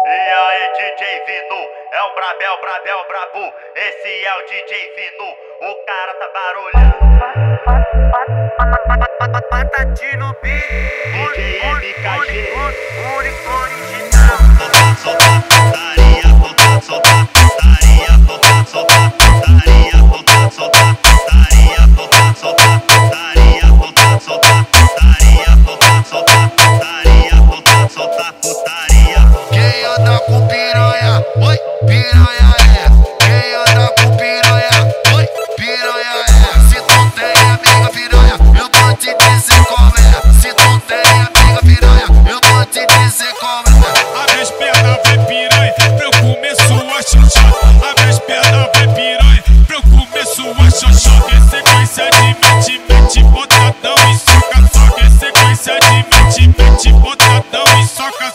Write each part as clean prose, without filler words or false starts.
E aí, DJ Vinu, é o Brabel, Brabel, Brabu. Esse é o DJ Vinu, o cara tá barulhando. Patati no beat, DJ MKG, único original. solta putaria, solta putaria, solta putaria, solta putaria, solta putaria, solta putaria, solta putaria. Quem anda com piranha, oi, piranha é. Quem anda com piranha, oi, piranha é. Se tu tem amiga piranha, eu vou te dizer como é. Se tu tem amiga piranha, eu vou te dizer como é. Abre as pernas, vai piranha, pra eu comer sua xoxota. Abre as pernas, vai piranha, pra eu comer sua xoxota. É sequência de mete, botadão e soca. É sequência de mete, botadão e soca.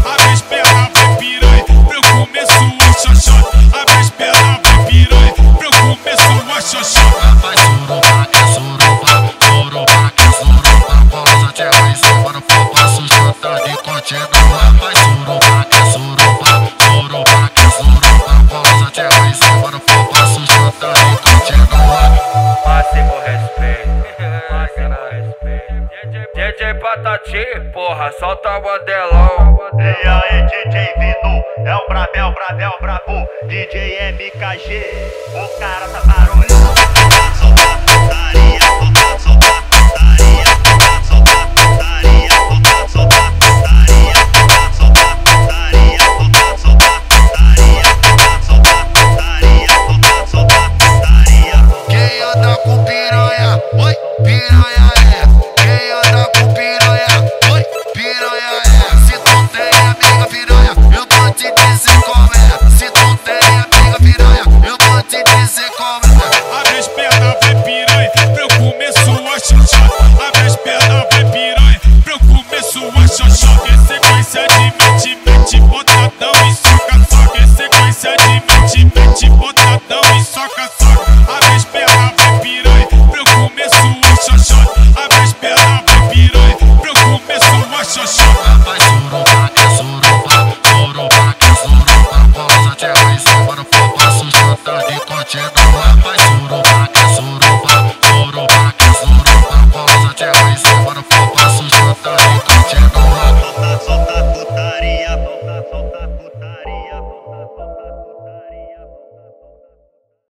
Abre as pernas, vai piranha, pra eu comer sua xoxota. Abre as pernas, vai piranha, pra eu comer sua xoxota. Vai suruba, que suruba, suruba, que suruba. Pausa de raiz, mano, for pra sustentando e continuar. Vai suruba, que suruba, suruba, que suruba. Pausa de raiz, mano, for pra sustentando e continuar. Máximo respeito, máximo respeito. DJ Patati, porra, solta o Andelão. E aí, DJ Vinu, é o Brabel, Brabel, Brabu. DJ MKG, o cara tá barulhando. Solta putaria,